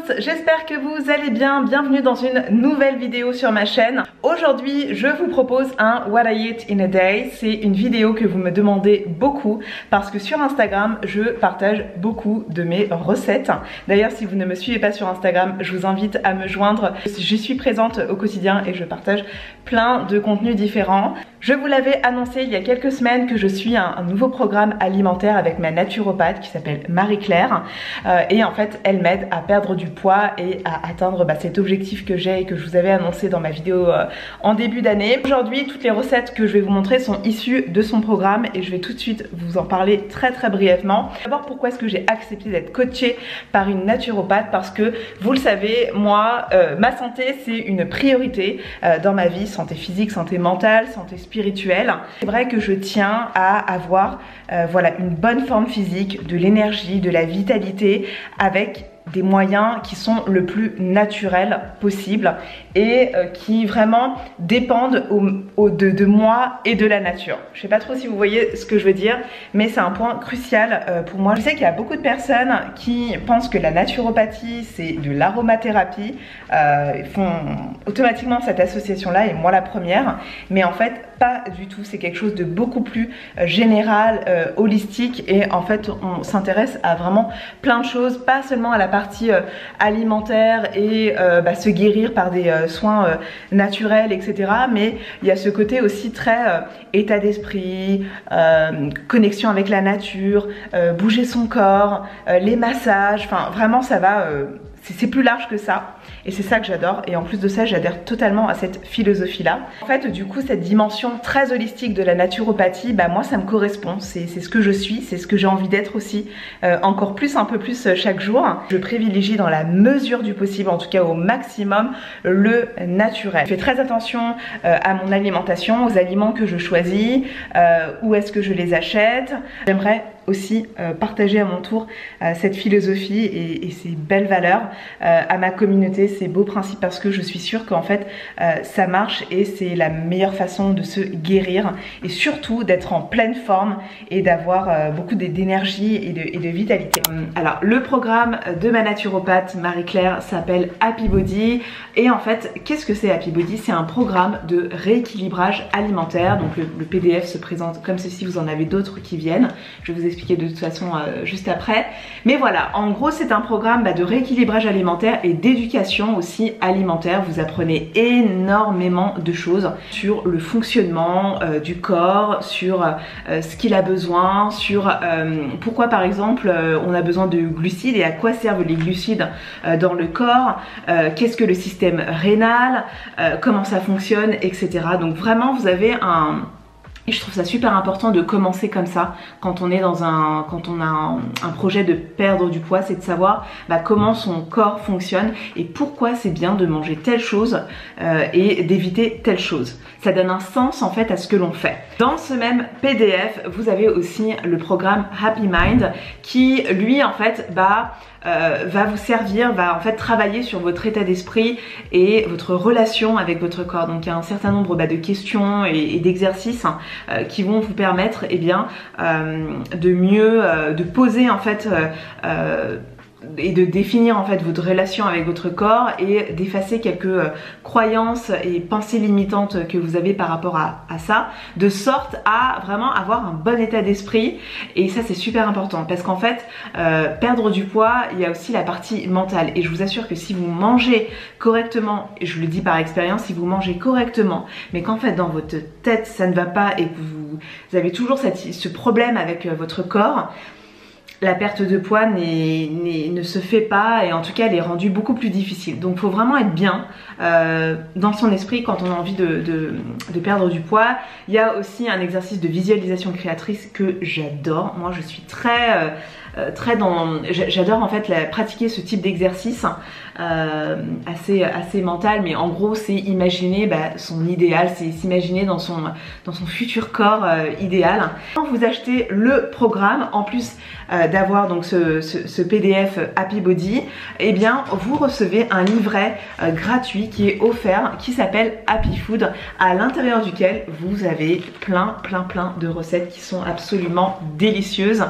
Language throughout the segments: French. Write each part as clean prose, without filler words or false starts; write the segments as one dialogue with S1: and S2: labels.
S1: tous, j'espère que vous allez bien, bienvenue dans une nouvelle vidéo sur ma chaîne. Aujourd'hui je vous propose un What I Eat in a Day. C'est une vidéo que vous me demandez beaucoup parce que sur Instagram je partage beaucoup de mes recettes. D'ailleurs si vous ne me suivez pas sur Instagram, je vous invite à me joindre. J'y suis présente au quotidien et je partage plein de contenus différents. Je vous l'avais annoncé il y a quelques semaines que je suis un nouveau programme alimentaire avec ma naturopathe qui s'appelle Marie-Claire et en fait elle m'aide à perdre du poids et à atteindre cet objectif que j'ai et que je vous avais annoncé dans ma vidéo en début d'année. Aujourd'hui toutes les recettes que je vais vous montrer sont issues de son programme et je vais tout de suite vous en parler très brièvement. D'abord pourquoi est-ce que j'ai accepté d'être coachée par une naturopathe, parce que vous le savez, moi ma santé c'est une priorité dans ma vie, santé physique, santé mentale, santé spirituelle. C'est vrai que je tiens à avoir voilà, une bonne forme physique, de l'énergie, de la vitalité avec des moyens qui sont le plus naturels possible et qui vraiment dépendent de moi et de la nature. Je sais pas trop si vous voyez ce que je veux dire, mais c'est un point crucial pour moi. Je sais qu'il y a beaucoup de personnes qui pensent que la naturopathie c'est de l'aromathérapie, ils font automatiquement cette association là et moi la première, mais en fait pas du tout, c'est quelque chose de beaucoup plus général, holistique, et en fait on s'intéresse à vraiment plein de choses, pas seulement à la partie alimentaire et se guérir par des soins naturels, etc. Mais il y a ce côté aussi très état d'esprit, connexion avec la nature, bouger son corps, les massages, enfin vraiment ça va, c'est plus large que ça. Et c'est ça que j'adore, et en plus de ça j'adhère totalement à cette philosophie là. En fait du coup cette dimension très holistique de la naturopathie, moi ça me correspond, c'est ce que je suis, c'est ce que j'ai envie d'être aussi, encore plus, un peu plus chaque jour. Je privilégie dans la mesure du possible, en tout cas au maximum, le naturel. Je fais très attention à mon alimentation, aux aliments que je choisis, où est-ce que je les achète. J'aimerais aussi partager à mon tour cette philosophie et ces belles valeurs à ma communauté, ces beaux principes, parce que je suis sûre qu'en fait ça marche et c'est la meilleure façon de se guérir et surtout d'être en pleine forme et d'avoir beaucoup d'énergie et de vitalité. Alors le programme de ma naturopathe Marie-Claire s'appelle Happy Body, et en fait qu'est-ce que c'est Happy Body? C'est un programme de rééquilibrage alimentaire. Donc le PDF se présente comme ceci, vous en avez d'autres qui viennent, je vais vous expliquer de toute façon juste après, mais voilà, en gros c'est un programme de rééquilibrage alimentaire et d'éducation aussi alimentaire. Vous apprenez énormément de choses sur le fonctionnement du corps, sur ce qu'il a besoin, sur pourquoi par exemple on a besoin de glucides et à quoi servent les glucides dans le corps, qu'est-ce que le système rénal, comment ça fonctionne, etc. Donc vraiment vous avez et je trouve ça super important de commencer comme ça quand on est dans quand on a un projet de perdre du poids, c'est de savoir comment son corps fonctionne et pourquoi c'est bien de manger telle chose et d'éviter telle chose. Ça donne un sens en fait à ce que l'on fait. Dans ce même PDF, vous avez aussi le programme Happy Mind qui lui en fait va vous servir, va en fait travailler sur votre état d'esprit et votre relation avec votre corps. Donc il y a un certain nombre de questions et d'exercices qui vont vous permettre de mieux de poser en fait et de définir en fait votre relation avec votre corps et d'effacer quelques croyances et pensées limitantes que vous avez par rapport à ça, de sorte à vraiment avoir un bon état d'esprit. Et ça c'est super important parce qu'en fait perdre du poids, il y a aussi la partie mentale, et je vous assure que si vous mangez correctement, et je le dis par expérience, si vous mangez correctement mais qu'en fait dans votre tête ça ne va pas et que vous avez toujours ce problème avec votre corps, la perte de poids ne se fait pas, et en tout cas elle est rendue beaucoup plus difficile. Donc il faut vraiment être bien dans son esprit quand on a envie de perdre du poids. Il y a aussi un exercice de visualisation créatrice que j'adore. Moi je suis j'adore en fait pratiquer ce type d'exercice assez mental, mais en gros c'est imaginer son idéal, c'est s'imaginer dans son futur corps idéal. Quand vous achetez le programme, en plus d'avoir donc ce PDF Happy Body, et bien vous recevez un livret gratuit qui est offert, qui s'appelle Happy Food, à l'intérieur duquel vous avez plein de recettes qui sont absolument délicieuses.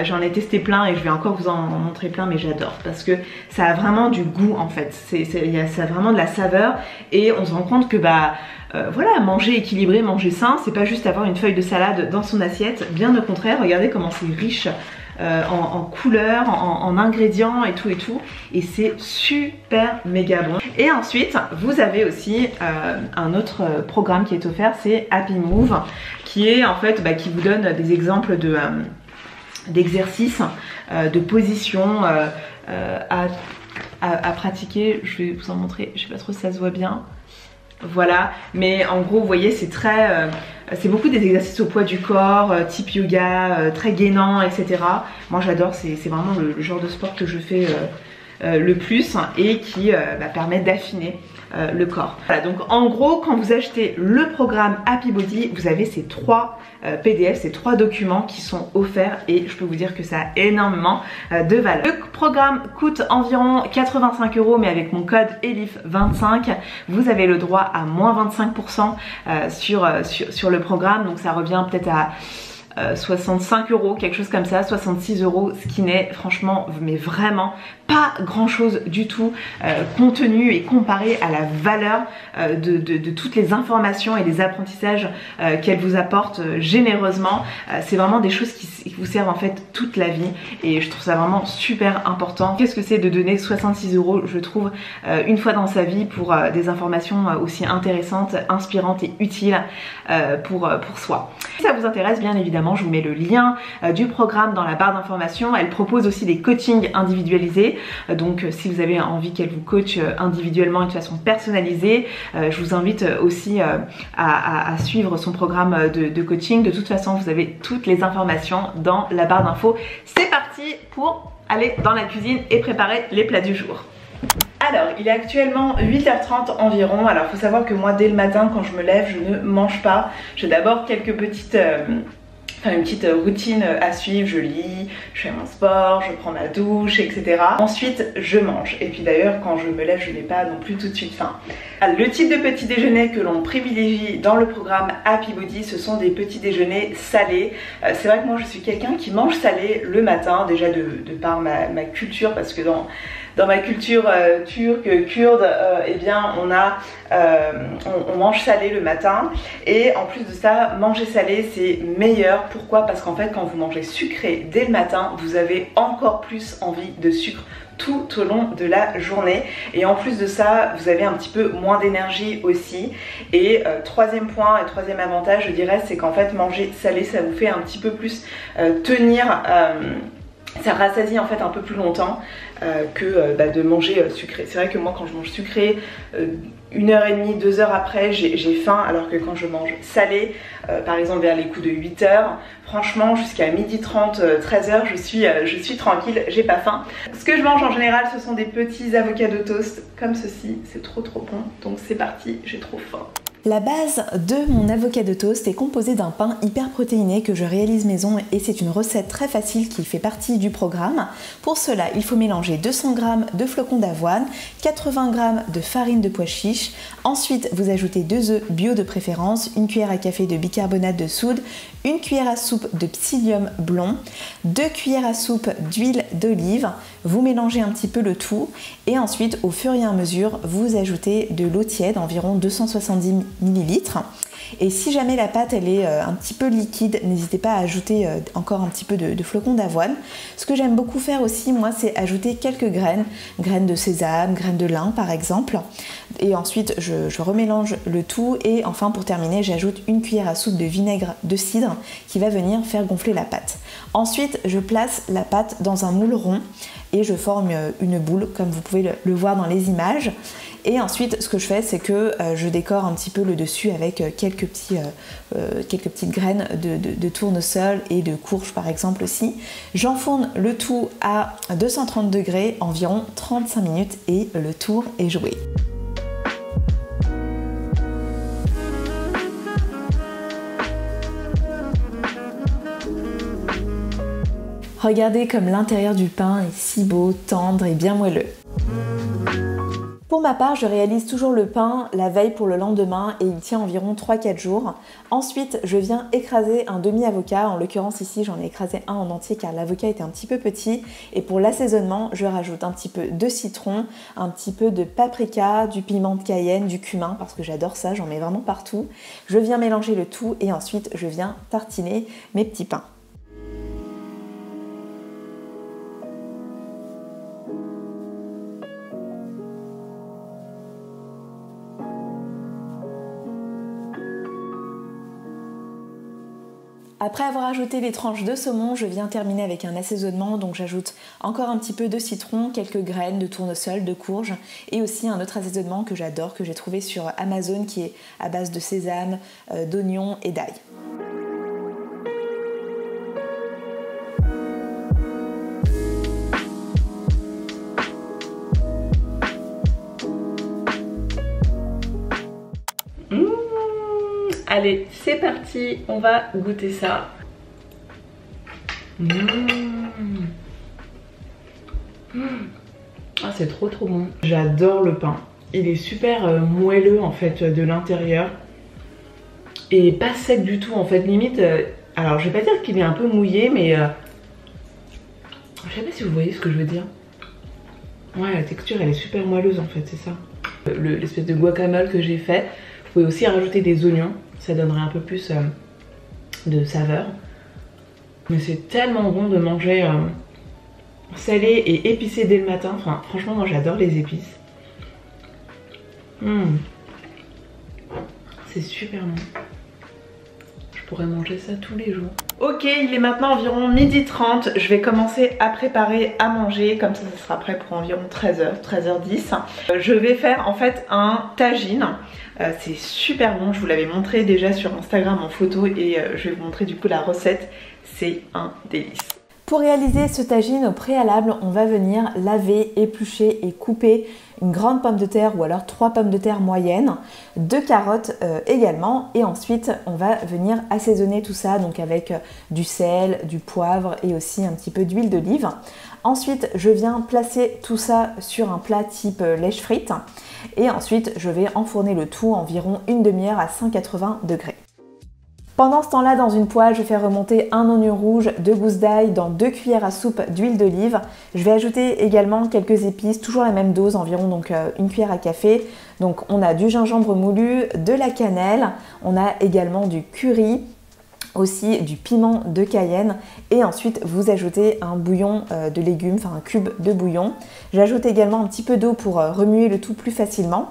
S1: J'en ai testé testé plein et je vais encore vous en montrer plein, mais j'adore parce que ça a vraiment du goût en fait, ça a vraiment de la saveur et on se rend compte que voilà, manger équilibré, manger sain, c'est pas juste avoir une feuille de salade dans son assiette, bien au contraire, regardez comment c'est riche en couleurs, en ingrédients et tout et c'est super méga bon. Et ensuite vous avez aussi un autre programme qui est offert, c'est Happy Move, qui est en fait qui vous donne des exemples d'exercices, de positions à pratiquer. Je vais vous en montrer, je sais pas trop si ça se voit bien. Voilà, mais en gros vous voyez c'est très c'est beaucoup des exercices au poids du corps, type yoga, très gainant, etc. Moi j'adore, c'est vraiment le genre de sport que je fais le plus et qui permet d'affiner le corps. Voilà, donc en gros quand vous achetez le programme Happy Body, vous avez ces 3 PDF, ces 3 documents qui sont offerts et je peux vous dire que ça a énormément de valeur. Le programme coûte environ 85 €, mais avec mon code ELIF25 vous avez le droit à moins 25% sur le programme, donc ça revient peut-être à 65 €, quelque chose comme ça, 66 €, ce qui n'est franchement mais vraiment pas grand chose du tout compte tenu et comparé à la valeur de toutes les informations et les apprentissages qu'elle vous apporte généreusement. C'est vraiment des choses qui vous servent en fait toute la vie et je trouve ça vraiment super important. Qu'est-ce que c'est de donner 66 €, je trouve, une fois dans sa vie pour des informations aussi intéressantes, inspirantes et utiles pour soi. Si ça vous intéresse, bien évidemment, je vous mets le lien du programme dans la barre d'informations. Elle propose aussi des coachings individualisés. Donc si vous avez envie qu'elle vous coach individuellement et de façon personnalisée, je vous invite aussi à suivre son programme de coaching. De toute façon, vous avez toutes les informations dans la barre d'infos. C'est parti pour aller dans la cuisine et préparer les plats du jour. Alors, il est actuellement 8h30 environ. Alors, il faut savoir que moi, dès le matin, quand je me lève, je ne mange pas. J'ai d'abord quelques petites... une petite routine à suivre, je lis, je fais mon sport, je prends ma douche, etc. Ensuite, je mange. Et puis d'ailleurs, quand je me lève, je n'ai pas non plus tout de suite faim. Le type de petit déjeuner que l'on privilégie dans le programme Happy Body, ce sont des petits déjeuners salés. C'est vrai que moi, je suis quelqu'un qui mange salé le matin, déjà de par ma culture, parce que dans ma culture turque, kurde, eh bien on mange salé le matin et en plus de ça, manger salé c'est meilleur. Pourquoi? Parce qu'en fait quand vous mangez sucré dès le matin, vous avez encore plus envie de sucre tout au long de la journée et en plus de ça, vous avez un petit peu moins d'énergie aussi. Et troisième point et troisième avantage, je dirais, c'est qu'en fait manger salé, ça vous fait un petit peu plus tenir... ça rassasie en fait un peu plus longtemps que de manger sucré. C'est vrai que moi quand je mange sucré, 1h30, 2h après j'ai faim, alors que quand je mange salé, par exemple vers les coups de 8h, franchement jusqu'à 12h30, 13h je suis tranquille, j'ai pas faim. Ce que je mange en général, ce sont des petits avocados toast comme ceci, c'est trop bon, donc c'est parti, j'ai trop faim.
S2: La base de mon avocado toast est composée d'un pain hyper protéiné que je réalise maison et c'est une recette très facile qui fait partie du programme. Pour cela, il faut mélanger 200 g de flocons d'avoine, 80 g de farine de pois chiche. Ensuite, vous ajoutez 2 œufs bio de préférence, une cuillère à café de bicarbonate de soude, une cuillère à soupe de psyllium blond, 2 cuillères à soupe d'huile d'olive. Vous mélangez un petit peu le tout et ensuite, au fur et à mesure, vous ajoutez de l'eau tiède, environ 270 ml. Et si jamais la pâte elle est un petit peu liquide, n'hésitez pas à ajouter encore un petit peu de flocons d'avoine. Ce que j'aime beaucoup faire aussi, moi, c'est ajouter quelques graines de sésame, graines de lin par exemple. Et ensuite, je remélange le tout et enfin pour terminer, j'ajoute une cuillère à soupe de vinaigre de cidre qui va venir faire gonfler la pâte. Ensuite, je place la pâte dans un moule rond et je forme une boule comme vous pouvez le voir dans les images. Et ensuite, ce que je fais, c'est que je décore un petit peu le dessus avec quelques petites graines de tournesol et de courge par exemple aussi. J'enfourne le tout à 230 degrés, environ 35 minutes et le tour est joué. Regardez comme l'intérieur du pain est si beau, tendre et bien moelleux. Pour ma part, je réalise toujours le pain la veille pour le lendemain et il tient environ 3-4 jours. Ensuite, je viens écraser un demi-avocat. En l'occurrence ici, j'en ai écrasé un en entier car l'avocat était un petit peu petit. Et pour l'assaisonnement, je rajoute un petit peu de citron, un petit peu de paprika, du piment de Cayenne, du cumin parce que j'adore ça, j'en mets vraiment partout. Je viens mélanger le tout et ensuite je viens tartiner mes petits pains. Après avoir ajouté les tranches de saumon, je viens terminer avec un assaisonnement, donc j'ajoute encore un petit peu de citron, quelques graines de tournesol, de courge et aussi un autre assaisonnement que j'adore, que j'ai trouvé sur Amazon qui est à base de sésame, d'oignons et d'ail.
S1: Allez, c'est parti, on va goûter ça. Ah, c'est trop bon. J'adore le pain. Il est super moelleux en fait de l'intérieur. Et pas sec du tout en fait, limite. Alors je vais pas dire qu'il est un peu mouillé, mais je sais pas si vous voyez ce que je veux dire. Ouais, la texture elle est super moelleuse en fait, c'est ça. L'espèce de guacamole que j'ai fait. Vous pouvez aussi rajouter des oignons, ça donnerait un peu plus de saveur. Mais c'est tellement bon de manger salé et épicé dès le matin. Enfin, franchement, moi j'adore les épices. C'est super bon. Je pourrais manger ça tous les jours. Ok, il est maintenant environ 12h30. Je vais commencer à préparer à manger. Comme ça sera prêt pour environ 13h, 13h10. Je vais faire en fait un tagine. C'est super bon, je vous l'avais montré déjà sur Instagram en photo et je vais vous montrer du coup la recette. C'est un délice.
S2: Pour réaliser ce tagine au préalable, on va venir laver, éplucher et couper une grande pomme de terre ou alors 3 pommes de terre moyennes, 2 carottes également et ensuite on va venir assaisonner tout ça donc avec du sel, du poivre et aussi un petit peu d'huile d'olive. Ensuite je viens placer tout ça sur un plat type lèche frites et ensuite je vais enfourner le tout environ une demi-heure à 180 degrés. Pendant ce temps-là, dans une poêle, je vais faire remonter un oignon rouge, 2 gousses d'ail dans 2 cuillères à soupe d'huile d'olive. Je vais ajouter également quelques épices, toujours la même dose, environ donc une cuillère à café. Donc on a du gingembre moulu, de la cannelle, on a également du curry, aussi du piment de Cayenne et ensuite vous ajoutez un bouillon de légumes, enfin un cube de bouillon. J'ajoute également un petit peu d'eau pour remuer le tout plus facilement.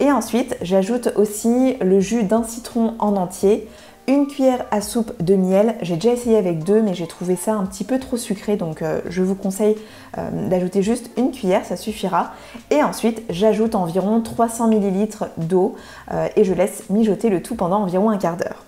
S2: Et ensuite j'ajoute aussi le jus d'un citron en entier, une cuillère à soupe de miel. J'ai déjà essayé avec 2 mais j'ai trouvé ça un petit peu trop sucré donc je vous conseille d'ajouter juste une cuillère, ça suffira. Et ensuite j'ajoute environ 300 ml d'eau et je laisse mijoter le tout pendant environ un quart d'heure.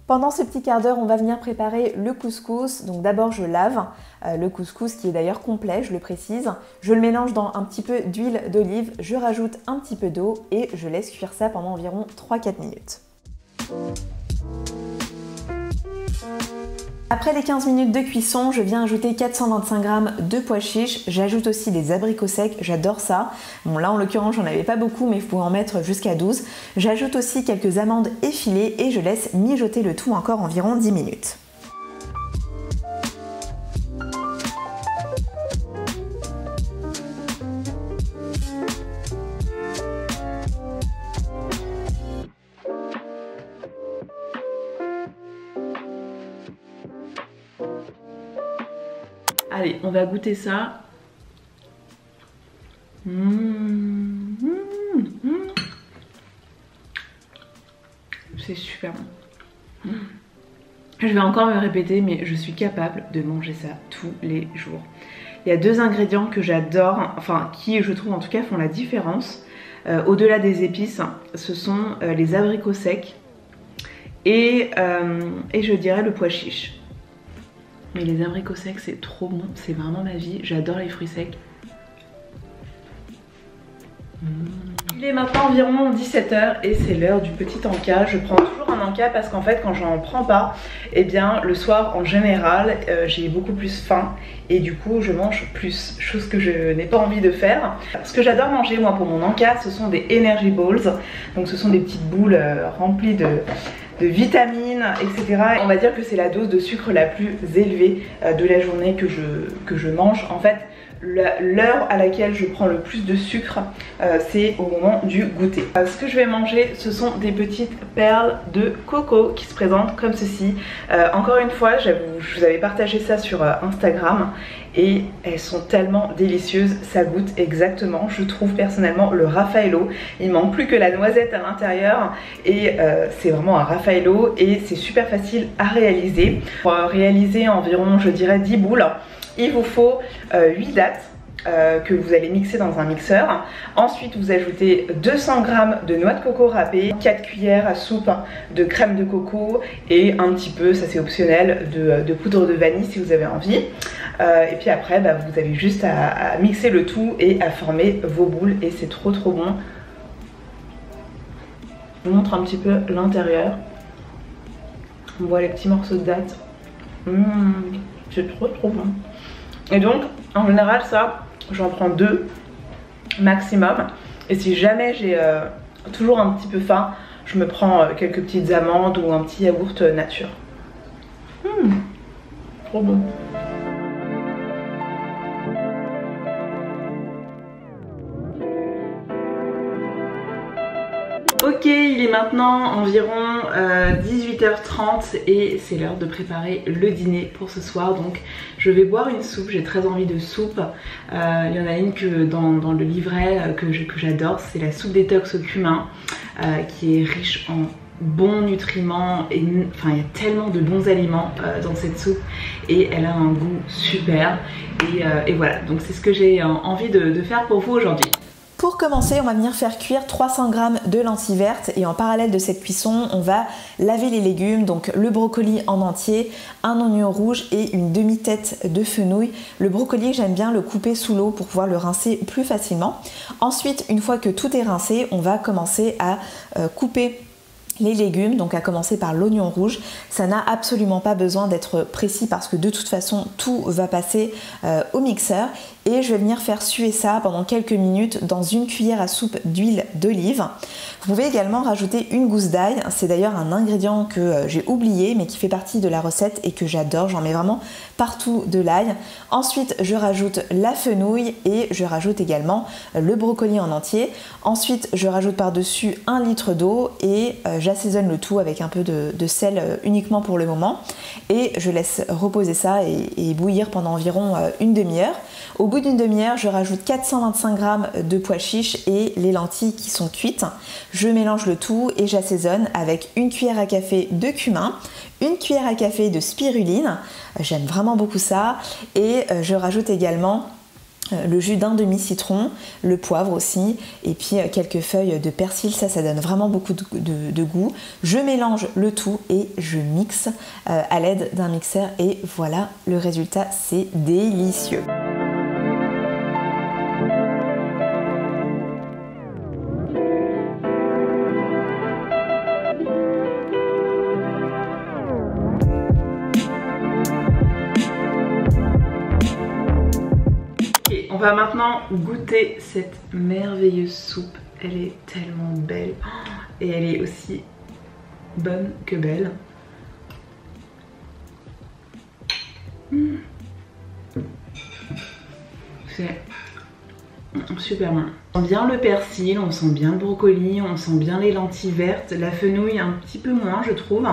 S2: Pendant ce petit quart d'heure, on va venir préparer le couscous. Donc d'abord, je lave le couscous qui est d'ailleurs complet, je le précise. Je le mélange dans un petit peu d'huile d'olive, je rajoute un petit peu d'eau et je laisse cuire ça pendant environ 3-4 minutes. Après les 15 minutes de cuisson, je viens ajouter 425 g de pois chiches. J'ajoute aussi des abricots secs, j'adore ça. Bon là en l'occurrence j'en avais pas beaucoup mais vous pouvez en mettre jusqu'à 12. J'ajoute aussi quelques amandes effilées et je laisse mijoter le tout encore environ 10 minutes.
S1: Allez, on va goûter ça. C'est super bon. Je vais encore me répéter, mais je suis capable de manger ça tous les jours. Il y a 2 ingrédients que j'adore, enfin qui je trouve en tout cas font la différence. Au-delà des épices, ce sont les abricots secs et je dirais le pois chiche. Mais les abricots secs c'est trop bon, c'est vraiment ma vie, j'adore les fruits secs. Il est maintenant environ 17h et c'est l'heure du petit encas. Je prends toujours toujours un encas parce qu'en fait quand j'en prends pas, et bien le soir en général j'ai beaucoup plus faim et du coup je mange plus, chose que je n'ai pas envie de faire. Ce que j'adore manger moi pour mon encas, ce sont des energy balls, donc ce sont des petites boules remplies de vitamines, etc. On va dire que c'est la dose de sucre la plus élevée de la journée que je mange. En fait, l'heure à laquelle je prends le plus de sucre, c'est au moment du goûter. Ce que je vais manger, ce sont des petites perles de coco qui se présentent comme ceci. Encore une fois, je vous avais partagé ça sur Instagram et elles sont tellement délicieuses, ça goûte exactement, je trouve personnellement, le Raffaello. Il manque plus que la noisette à l'intérieur et c'est vraiment un Raffaello et c'est super facile à réaliser. Pour réaliser environ, je dirais, 10 boules, il vous faut 8 dattes que vous allez mixer dans un mixeur. Ensuite vous ajoutez 200 g de noix de coco râpée, 4 cuillères à soupe de crème de coco et un petit peu, ça c'est optionnel, de poudre de vanille si vous avez envie. Et puis après vous avez juste à mixer le tout et à former vos boules et c'est trop bon. Je vous montre un petit peu l'intérieur. On voit les petits morceaux de dattes. C'est trop bon. Et donc en général ça j'en prends 2 maximum et si jamais j'ai toujours un petit peu faim, je me prends quelques petites amandes ou un petit yaourt nature. Trop bon. Ok, il est maintenant environ 18h30 et c'est l'heure de préparer le dîner pour ce soir. Donc je vais boire une soupe, j'ai très envie de soupe. Il y en a une que dans le livret que j'adore, c'est la soupe détox au cumin qui est riche en bons nutriments et enfin il y a tellement de bons aliments dans cette soupe et elle a un goût super et voilà, donc c'est ce que j'ai envie de faire pour vous aujourd'hui.
S2: Pour commencer, on va venir faire cuire 300 g de lentilles vertes et en parallèle de cette cuisson, on va laver les légumes, donc le brocoli en entier, un oignon rouge et une demi-tête de fenouil. Le brocoli, j'aime bien le couper sous l'eau pour pouvoir le rincer plus facilement. Ensuite, une fois que tout est rincé, on va commencer à couper les légumes, donc à commencer par l'oignon rouge. Ça n'a absolument pas besoin d'être précis parce que de toute façon tout va passer au mixeur et je vais venir faire suer ça pendant quelques minutes dans une cuillère à soupe d'huile d'olive. Vous pouvez également rajouter une gousse d'ail, c'est d'ailleurs un ingrédient que j'ai oublié mais qui fait partie de la recette et que j'adore, j'en mets vraiment partout de l'ail. Ensuite je rajoute la fenouil et je rajoute également le brocoli en entier. Ensuite je rajoute par-dessus 1 litre d'eau et j'assaisonne le tout avec un peu de sel uniquement pour le moment et je laisse reposer ça et bouillir pendant environ une demi-heure. Au bout d'une demi-heure, je rajoute 425 g de pois chiches et les lentilles qui sont cuites. Je mélange le tout et j'assaisonne avec une cuillère à café de cumin, une cuillère à café de spiruline, j'aime vraiment beaucoup ça, et je rajoute également le jus d'un demi-citron, le poivre aussi, et puis quelques feuilles de persil, ça donne vraiment beaucoup de goût. Je mélange le tout et je mixe à l'aide d'un mixeur et voilà, le résultat, c'est délicieux.
S1: On va maintenant goûter cette merveilleuse soupe. Elle est tellement belle et elle est aussi bonne que belle. C'est super bon. On sent bien le persil, on sent bien le brocoli, on sent bien les lentilles vertes, la fenouil un petit peu moins je trouve.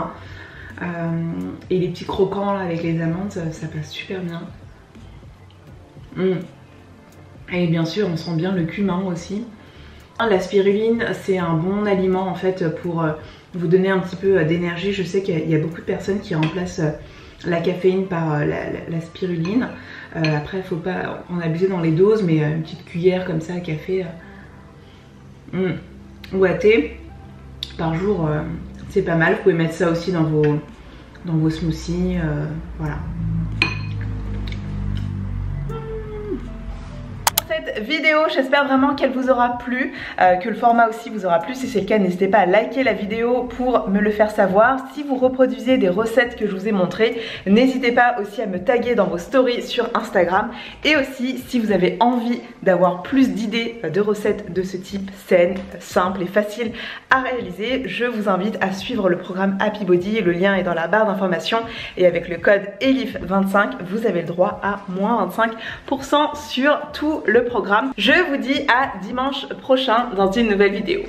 S1: Et les petits croquants là, avec les amandes, ça passe super bien. Et bien sûr on sent bien le cumin aussi. La spiruline c'est un bon aliment en fait pour vous donner un petit peu d'énergie. Je sais qu'il y a beaucoup de personnes qui remplacent la caféine par la spiruline. Après il faut pas en abuser dans les doses, mais une petite cuillère comme ça à café ou à thé par jour c'est pas mal. Vous pouvez mettre ça aussi dans vos smoothies, voilà. cette vidéo, j'espère vraiment qu'elle vous aura plu, que le format aussi vous aura plu. Si c'est le cas, n'hésitez pas à liker la vidéo pour me le faire savoir. Si vous reproduisez des recettes que je vous ai montrées, n'hésitez pas aussi à me taguer dans vos stories sur Instagram. Et aussi, si vous avez envie d'avoir plus d'idées de recettes de ce type, saines, simples et faciles à réaliser, je vous invite à suivre le programme Happy Body. Le lien est dans la barre d'informations et avec le code ELIF25, vous avez le droit à moins 25% sur tout le programme. Je vous dis à dimanche prochain dans une nouvelle vidéo.